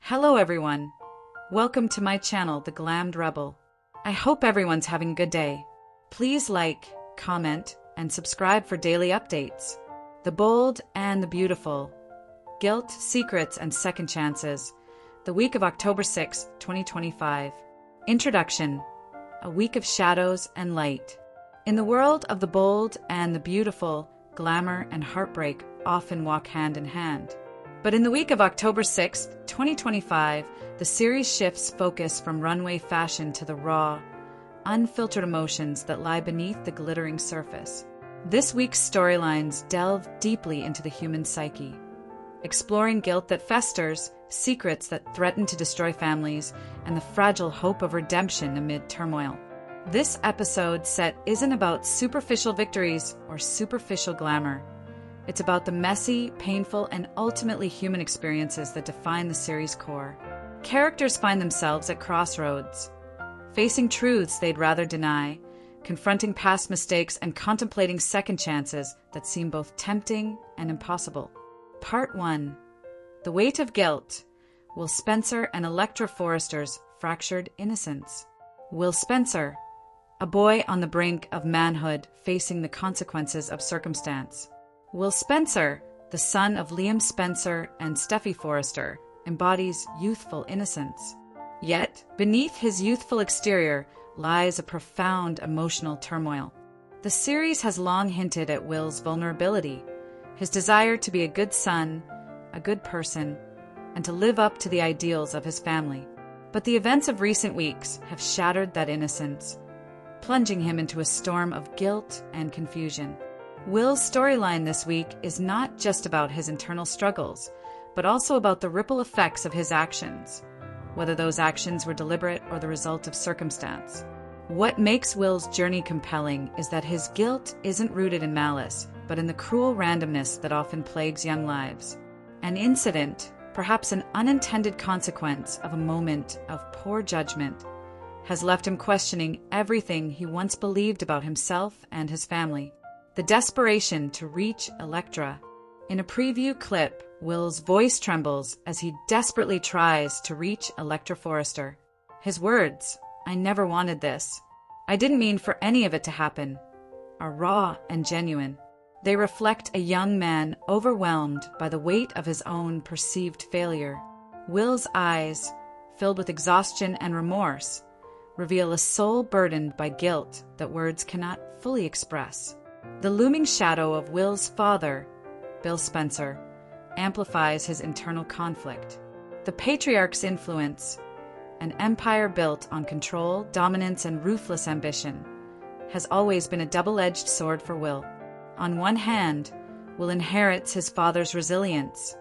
Hello everyone. Welcome to my channel, The Glammed Rebel. I hope everyone's having a good day. Please like, comment, and subscribe for daily updates. The bold and the beautiful. Guilt, secrets, and second chances. The week of October 6, 2025. Introduction. A week of shadows and light. In the world of the bold and the beautiful, glamour and heartbreak often walk hand in hand. But in the week of October 6, 2025, the series shifts focus from runway fashion to the raw, unfiltered emotions that lie beneath the glittering surface. This week's storylines delve deeply into the human psyche, exploring guilt that festers, secrets that threaten to destroy families, and the fragile hope of redemption amid turmoil. This episode set isn't about superficial victories or superficial glamour. It's about the messy, painful, and ultimately human experiences that define the series' core. Characters find themselves at crossroads, facing truths they'd rather deny, confronting past mistakes, and contemplating second chances that seem both tempting and impossible. Part 1. The Weight of Guilt. Will Spencer and Electra Forrester's fractured innocence? Will Spencer, a boy on the brink of manhood facing the consequences of circumstance? Will Spencer, the son of Liam Spencer and Steffi Forrester, embodies youthful innocence? Yet, beneath his youthful exterior lies a profound emotional turmoil. The series has long hinted at Will's vulnerability, his desire to be a good son, a good person, and to live up to the ideals of his family. But the events of recent weeks have shattered that innocence, plunging him into a storm of guilt and confusion. Will's storyline this week is not just about his internal struggles, but also about the ripple effects of his actions, whether those actions were deliberate or the result of circumstance. What makes Will's journey compelling is that his guilt isn't rooted in malice, but in the cruel randomness that often plagues young lives. An incident, perhaps an unintended consequence of a moment of poor judgment, has left him questioning everything he once believed about himself and his family. The desperation to reach Electra. In a preview clip, Will's voice trembles as he desperately tries to reach Electra Forrester. His words, "I never wanted this. I didn't mean for any of it to happen," are raw and genuine. They reflect a young man overwhelmed by the weight of his own perceived failure. Will's eyes, filled with exhaustion and remorse, reveal a soul burdened by guilt that words cannot fully express. The looming shadow of Will's father, Bill Spencer, amplifies his internal conflict. The patriarch's influence, an empire built on control, dominance, and ruthless ambition, has always been a double-edged sword for Will. On one hand, Will inherits his father's resilience.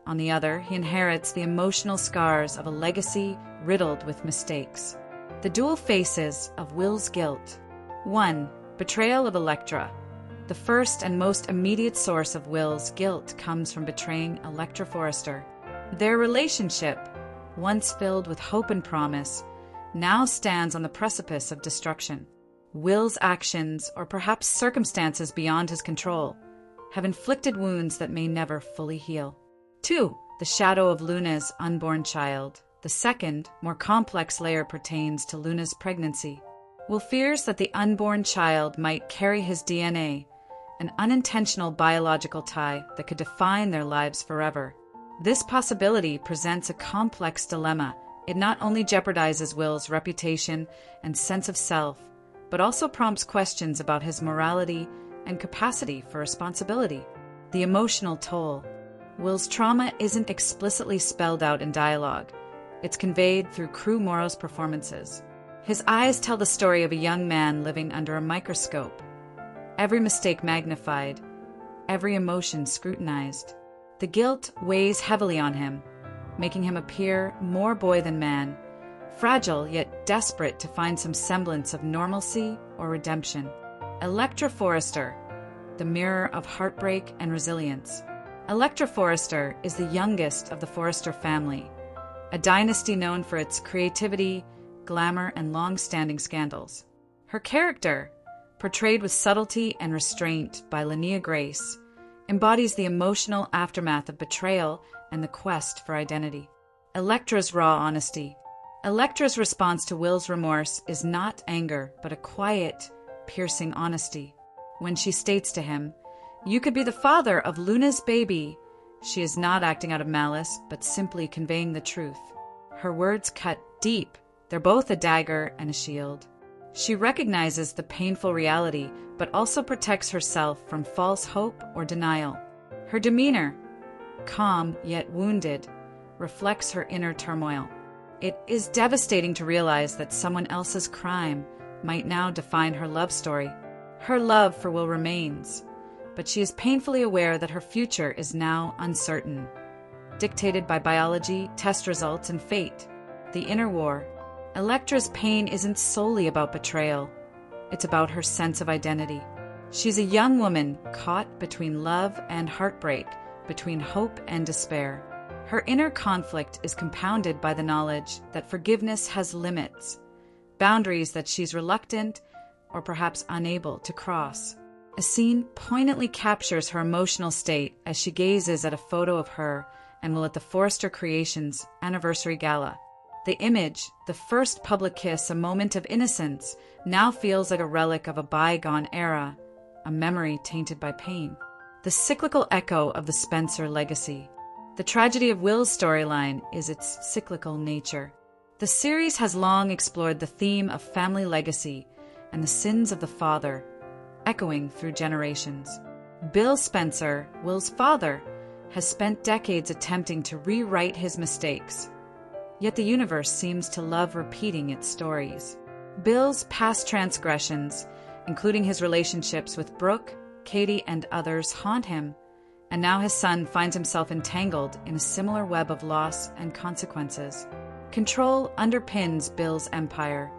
On the other, he inherits the emotional scars of a legacy riddled with mistakes. The dual faces of Will's guilt. 1. Betrayal of Electra. The first and most immediate source of Will's guilt comes from betraying Electra Forrester. Their relationship, once filled with hope and promise, now stands on the precipice of destruction. Will's actions, or perhaps circumstances beyond his control, have inflicted wounds that may never fully heal. 2. The shadow of Luna's unborn child. The second, more complex layer pertains to Luna's pregnancy. Will fears that the unborn child might carry his DNA, an unintentional biological tie that could define their lives forever. This possibility presents a complex dilemma. It not only jeopardizes Will's reputation and sense of self, but also prompts questions about his morality and capacity for responsibility. The emotional toll. Will's trauma isn't explicitly spelled out in dialogue. It's conveyed through Crew Morrow's performances. His eyes tell the story of a young man living under a microscope. Every mistake magnified, every emotion scrutinized. The guilt weighs heavily on him, making him appear more boy than man, fragile yet desperate to find some semblance of normalcy or redemption. Electra Forrester, the mirror of heartbreak and resilience. Electra Forrester is the youngest of the Forrester family, a dynasty known for its creativity, glamour, and long-standing scandals. Her character, portrayed with subtlety and restraint by Linnea Grace, embodies the emotional aftermath of betrayal and the quest for identity. Electra's raw honesty. Electra's response to Will's remorse is not anger, but a quiet, piercing honesty. When she states to him, "You could be the father of Luna's baby," she is not acting out of malice, but simply conveying the truth. Her words cut deep. They're both a dagger and a shield. She recognizes the painful reality, but also protects herself from false hope or denial. Her demeanor, calm yet wounded, reflects her inner turmoil. It is devastating to realize that someone else's crime might now define her love story. Her love for Will remains, but she is painfully aware that her future is now uncertain, dictated by biology, test results, and fate. The inner war. Electra's pain isn't solely about betrayal. It's about her sense of identity. She's a young woman caught between love and heartbreak, between hope and despair. Her inner conflict is compounded by the knowledge that forgiveness has limits, boundaries that she's reluctant or perhaps unable to cross. A scene poignantly captures her emotional state as she gazes at a photo of her and Will at the Forrester Creations anniversary gala. The image, the first public kiss, a moment of innocence, now feels like a relic of a bygone era, a memory tainted by pain. The cyclical echo of the Spencer legacy. The tragedy of Will's storyline is its cyclical nature. The series has long explored the theme of family legacy and the sins of the father, echoing through generations. Bill Spencer, Will's father, has spent decades attempting to rewrite his mistakes, yet the universe seems to love repeating its stories. Bill's past transgressions, including his relationships with Brooke, Katie, and others, haunt him, and now his son finds himself entangled in a similar web of loss and consequences. Control underpins Bill's empire,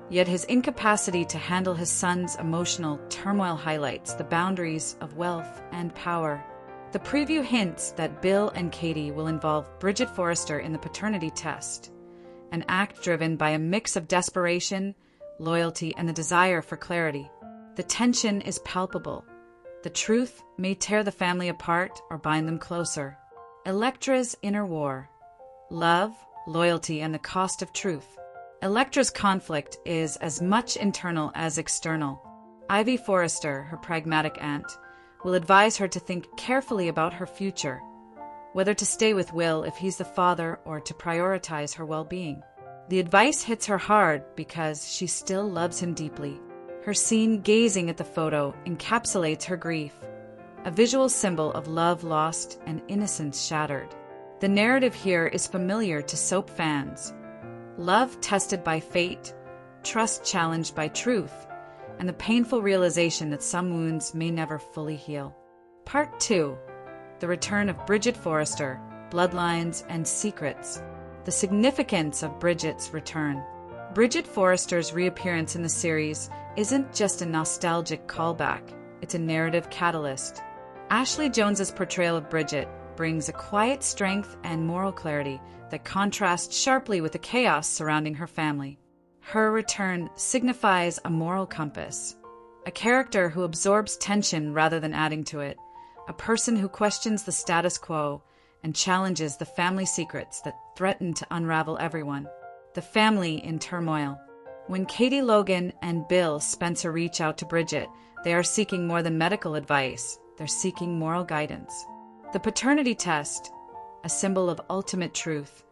yet his incapacity to handle his son's emotional turmoil highlights the boundaries of wealth and power. The preview hints that Bill and Katie will involve Bridget Forrester in the paternity test, an act driven by a mix of desperation, loyalty, and the desire for clarity. The tension is palpable. The truth may tear the family apart or bind them closer. Electra's inner war. Love, loyalty, and the cost of truth. Electra's conflict is as much internal as external. Ivy Forrester, her pragmatic aunt, will advise her to think carefully about her future, whether to stay with Will if he's the father or to prioritize her well-being. The advice hits her hard because she still loves him deeply. Her scene gazing at the photo encapsulates her grief, a visual symbol of love lost and innocence shattered. The narrative here is familiar to soap fans. Love tested by fate, trust challenged by truth, and the painful realization that some wounds may never fully heal. Part 2. The return of Bridget Forrester, Bloodlines and Secrets. The significance of Bridget's return. Bridget Forrester's reappearance in the series isn't just a nostalgic callback, it's a narrative catalyst. Ashley Jones's portrayal of Bridget brings a quiet strength and moral clarity that contrasts sharply with the chaos surrounding her family. Her return signifies a moral compass, a character who absorbs tension rather than adding to it, a person who questions the status quo and challenges the family secrets that threaten to unravel everyone. The family in turmoil. When Katie, Logan, and Bill Spencer reach out to Bridget, they are seeking more than medical advice. They're seeking moral guidance. The paternity test, a symbol of ultimate truth,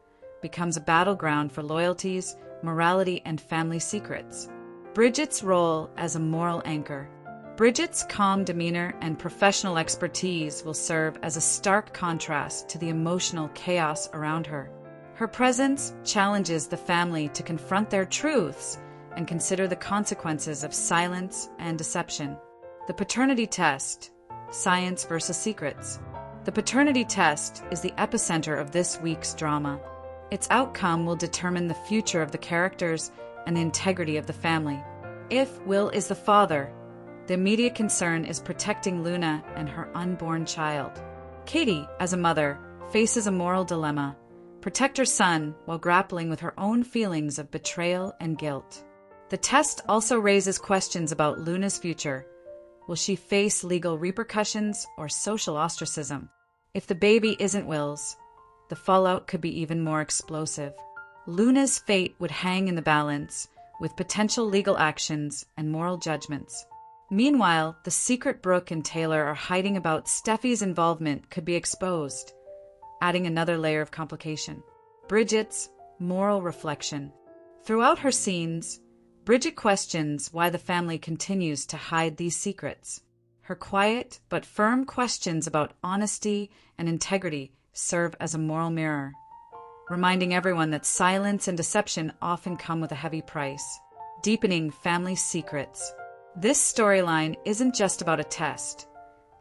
becomes a battleground for loyalties, morality, and family secrets. Bridget's role as a moral anchor. Bridget's calm demeanor and professional expertise will serve as a stark contrast to the emotional chaos around her. Her presence challenges the family to confront their truths and consider the consequences of silence and deception. The paternity test, science versus secrets. The paternity test is the epicenter of this week's drama. Its outcome will determine the future of the characters and the integrity of the family. If Will is the father, the immediate concern is protecting Luna and her unborn child. Katie, as a mother, faces a moral dilemma: protect her son while grappling with her own feelings of betrayal and guilt. The test also raises questions about Luna's future. Will she face legal repercussions or social ostracism? If the baby isn't Will's, the fallout could be even more explosive. Luna's fate would hang in the balance, with potential legal actions and moral judgments. Meanwhile, the secret Brooke and Taylor are hiding about Steffi's involvement could be exposed, adding another layer of complication. Bridget's moral reflection. Throughout her scenes, Bridget questions why the family continues to hide these secrets. Her quiet but firm questions about honesty and integrity serve as a moral mirror, reminding everyone that silence and deception often come with a heavy price. Deepening family secrets. This storyline isn't just about a test.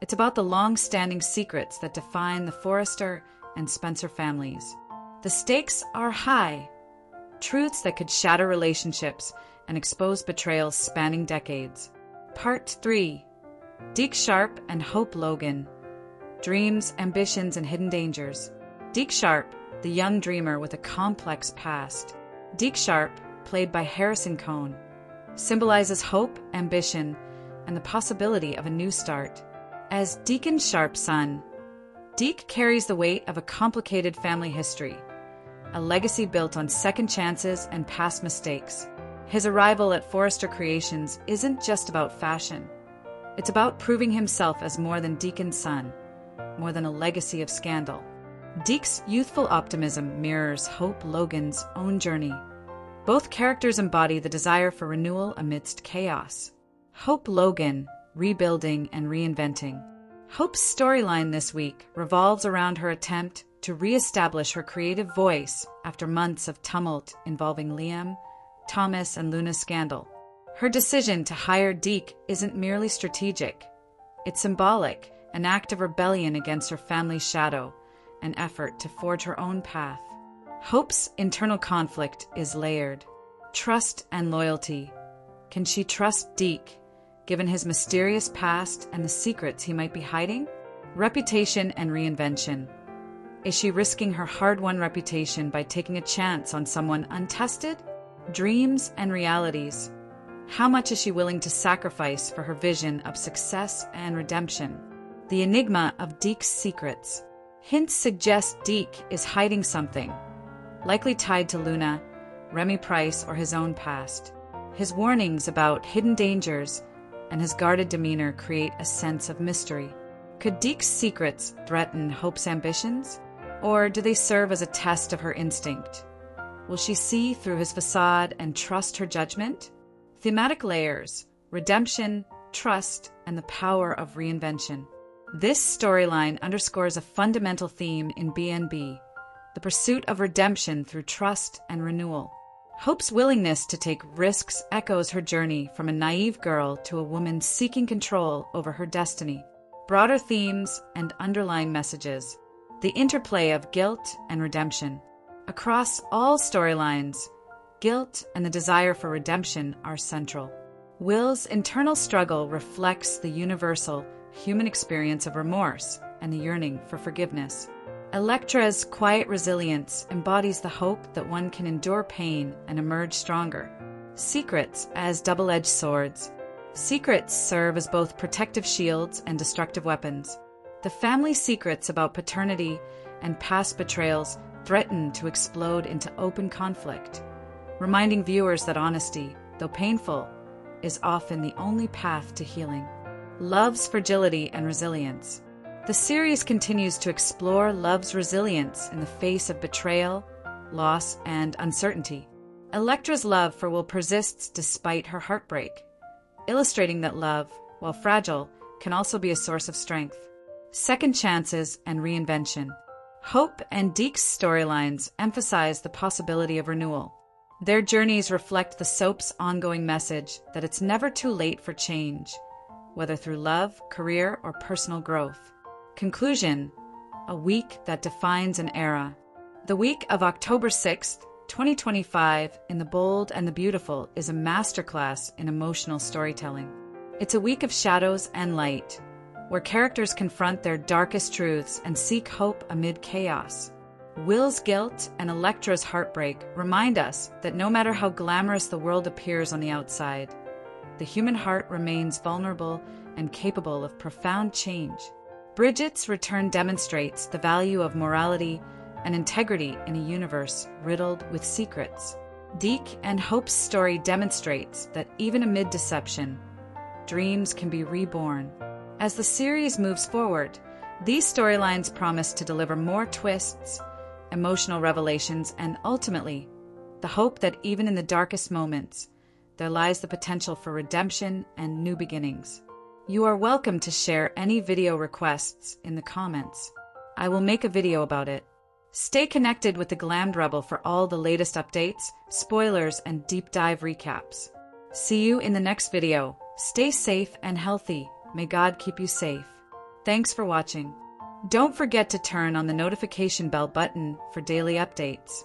It's about the long-standing secrets that define the Forrester and Spencer families. The stakes are high. Truths that could shatter relationships and expose betrayals spanning decades. Part 3. Deke Sharp and Hope Logan. Dreams, ambitions, and hidden dangers. Deke Sharp, the young dreamer with a complex past. Deke Sharp, played by Harrison Cohn, symbolizes hope, ambition, and the possibility of a new start. As Deacon Sharp's son, Deke carries the weight of a complicated family history, a legacy built on second chances and past mistakes. His arrival at Forrester Creations isn't just about fashion. It's about proving himself as more than Deacon's son, more than a legacy of scandal. Deke's youthful optimism mirrors Hope Logan's own journey. Both characters embody the desire for renewal amidst chaos. Hope Logan, rebuilding and reinventing. Hope's storyline this week revolves around her attempt to re-establish her creative voice after months of tumult involving Liam, Thomas, and Luna's scandal. Her decision to hire Deke isn't merely strategic. It's symbolic, an act of rebellion against her family's shadow, an effort to forge her own path. Hope's internal conflict is layered. Trust and loyalty. Can she trust Deke, given his mysterious past and the secrets he might be hiding? Reputation and reinvention. Is she risking her hard-won reputation by taking a chance on someone untested? Dreams and realities. How much is she willing to sacrifice for her vision of success and redemption? The enigma of Deke's secrets. Hints suggest Deke is hiding something, likely tied to Luna, Remy Price, or his own past. His warnings about hidden dangers and his guarded demeanor create a sense of mystery. Could Deke's secrets threaten Hope's ambitions? Or do they serve as a test of her instinct? Will she see through his facade and trust her judgment? Thematic layers, redemption, trust, and the power of reinvention. This storyline underscores a fundamental theme in B&B, the pursuit of redemption through trust and renewal. Hope's willingness to take risks echoes her journey from a naive girl to a woman seeking control over her destiny. Broader themes and underlying messages. The interplay of guilt and redemption. Across all storylines, guilt and the desire for redemption are central. Will's internal struggle reflects the universal human experience of remorse and the yearning for forgiveness. Electra's quiet resilience embodies the hope that one can endure pain and emerge stronger. Secrets as double-edged swords. Secrets serve as both protective shields and destructive weapons. The family secrets about paternity and past betrayals threaten to explode into open conflict, reminding viewers that honesty, though painful, is often the only path to healing. Love's fragility and resilience. The series continues to explore love's resilience in the face of betrayal, loss, and uncertainty. Electra's love for Will persists despite her heartbreak, illustrating that love, while fragile, can also be a source of strength. Second chances and reinvention. Hope and Deke's storylines emphasize the possibility of renewal. Their journeys reflect the soap's ongoing message that it's never too late for change, whether through love, career, or personal growth. Conclusion: a week that defines an era. The week of October 6th, 2025, in The Bold and the Beautiful is a masterclass in emotional storytelling. It's a week of shadows and light, where characters confront their darkest truths and seek hope amid chaos. Will's guilt and Electra's heartbreak remind us that no matter how glamorous the world appears on the outside, the human heart remains vulnerable and capable of profound change. Bridget's return demonstrates the value of morality and integrity in a universe riddled with secrets. Deke and Hope's story demonstrates that even amid deception, dreams can be reborn. As the series moves forward, these storylines promise to deliver more twists, emotional revelations, and ultimately, the hope that even in the darkest moments, there lies the potential for redemption and new beginnings. You are welcome to share any video requests in the comments. I will make a video about it. Stay connected with the Glammed Rebel for all the latest updates, spoilers, and deep dive recaps. See you in the next video. Stay safe and healthy. May God keep you safe. Thanks for watching. Don't forget to turn on the notification bell button for daily updates.